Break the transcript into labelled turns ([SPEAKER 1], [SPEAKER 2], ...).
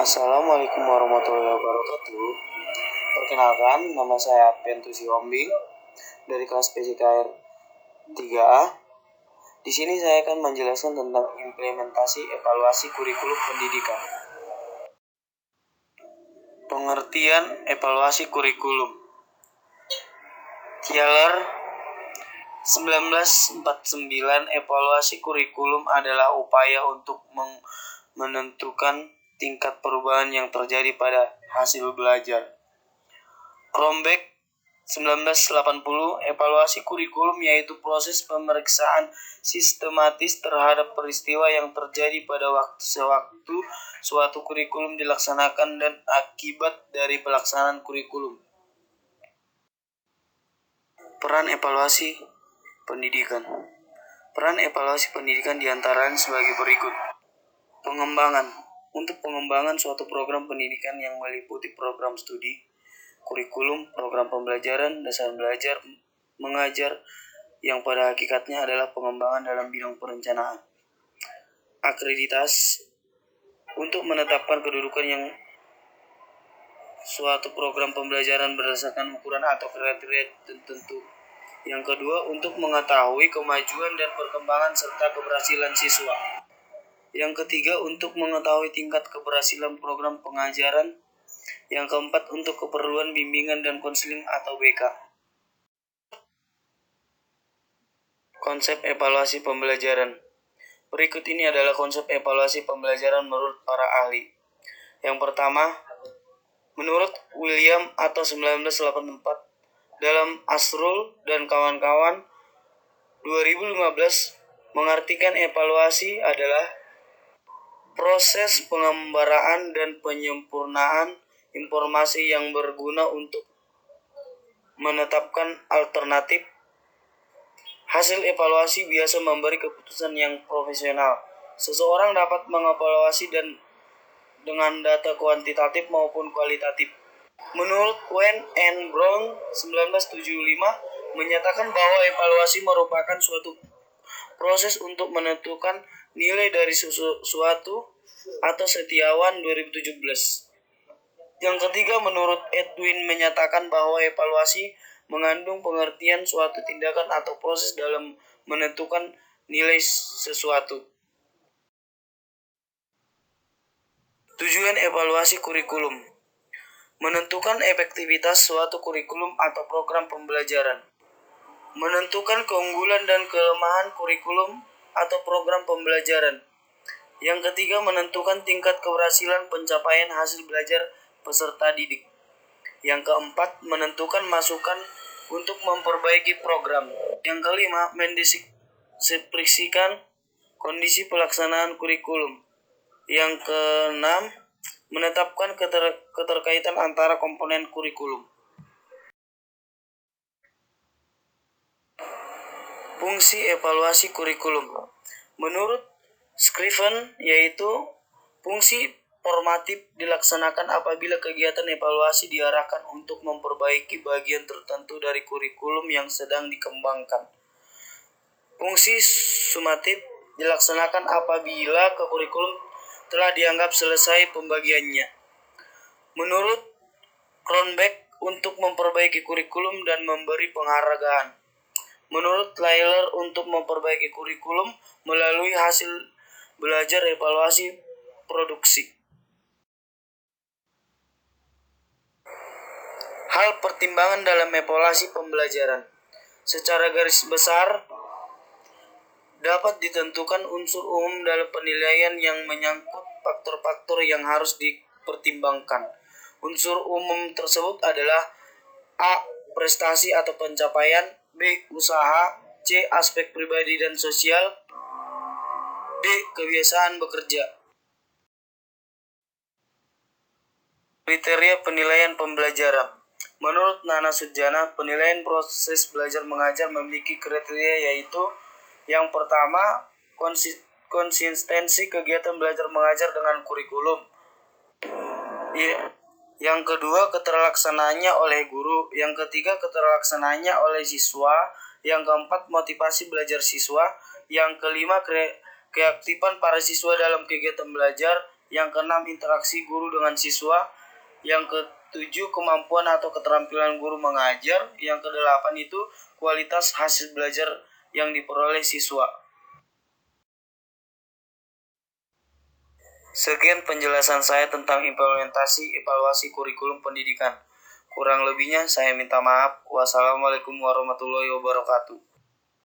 [SPEAKER 1] Assalamualaikum warahmatullahi wabarakatuh. Perkenalkan, nama saya Pentusi Ombing dari kelas PJKR 3A. Di sini saya akan menjelaskan tentang implementasi evaluasi kurikulum pendidikan. Pengertian evaluasi kurikulum. Thaler 1949, evaluasi kurikulum adalah upaya untuk menentukan tingkat perubahan yang terjadi pada hasil belajar. Cronbach 1980, evaluasi kurikulum yaitu proses pemeriksaan sistematis terhadap peristiwa yang terjadi pada sewaktu suatu kurikulum dilaksanakan dan akibat dari pelaksanaan kurikulum. Peran evaluasi pendidikan. Peran evaluasi pendidikan diantaranya sebagai berikut. Pengembangan. Untuk pengembangan suatu program pendidikan yang meliputi program studi, kurikulum, program pembelajaran, dasar belajar, mengajar, yang pada hakikatnya adalah pengembangan dalam bidang perencanaan. Akreditasi. Untuk menetapkan kedudukan yang suatu program pembelajaran berdasarkan ukuran atau kriteria tertentu. Yang kedua, untuk mengetahui kemajuan dan perkembangan serta keberhasilan siswa. Yang ketiga, untuk mengetahui tingkat keberhasilan program pengajaran. Yang keempat, untuk keperluan bimbingan dan konseling atau BK. Konsep evaluasi pembelajaran. Berikut ini adalah konsep evaluasi pembelajaran menurut para ahli. Yang pertama, menurut William atau 1984, dalam Asrul dan kawan-kawan 2015, mengartikan evaluasi adalah proses pengembaraan dan penyempurnaan informasi yang berguna untuk menetapkan alternatif. Hasil evaluasi biasa memberi keputusan yang profesional. Seseorang dapat mengevaluasi dengan data kuantitatif maupun kualitatif. Menurut Wen and Brown 1975, menyatakan bahwa evaluasi merupakan suatu proses untuk menentukan nilai dari sesuatu atau Setiawan 2017. Yang ketiga, menurut Edwin menyatakan bahwa evaluasi mengandung pengertian suatu tindakan atau proses dalam menentukan nilai sesuatu. Tujuan evaluasi kurikulum. Menentukan efektivitas suatu kurikulum atau program pembelajaran. Menentukan keunggulan dan kelemahan kurikulum atau program pembelajaran. Yang ketiga, menentukan tingkat keberhasilan pencapaian hasil belajar peserta didik. Yang keempat, menentukan masukan untuk memperbaiki program. Yang kelima, mendeskripsikan kondisi pelaksanaan kurikulum. Yang keenam, menetapkan keterkaitan antara komponen kurikulum. Fungsi evaluasi kurikulum. Menurut Scriven, yaitu fungsi formatif dilaksanakan apabila kegiatan evaluasi diarahkan untuk memperbaiki bagian tertentu dari kurikulum yang sedang dikembangkan. Fungsi sumatif dilaksanakan apabila kurikulum telah dianggap selesai pembagiannya. Menurut Cronbach, untuk memperbaiki kurikulum dan memberi penghargaan. Menurut Thaler, untuk memperbaiki kurikulum melalui hasil belajar evaluasi produksi. Hal pertimbangan dalam evaluasi pembelajaran. Secara garis besar, dapat ditentukan unsur umum dalam penilaian yang menyangkut faktor-faktor yang harus dipertimbangkan. Unsur umum tersebut adalah A. Prestasi atau pencapaian, B. Usaha, C. Aspek pribadi dan sosial, D. Kebiasaan bekerja. Kriteria penilaian pembelajaran. Menurut Nana Sujana, penilaian proses belajar mengajar memiliki kriteria, yaitu yang pertama, konsistensi kegiatan belajar mengajar dengan kurikulum. Yang kedua, keterlaksanaannya oleh guru. Yang ketiga, keterlaksanaannya oleh siswa. Yang keempat, motivasi belajar siswa. Yang kelima, keaktifan para siswa dalam kegiatan belajar. Yang keenam, interaksi guru dengan siswa. Yang ketujuh, kemampuan atau keterampilan guru mengajar. Yang kedelapan itu kualitas hasil belajar yang diperoleh siswa. Sekian penjelasan saya tentang implementasi evaluasi kurikulum pendidikan. Kurang lebihnya saya minta maaf. Wassalamualaikum warahmatullahi wabarakatuh.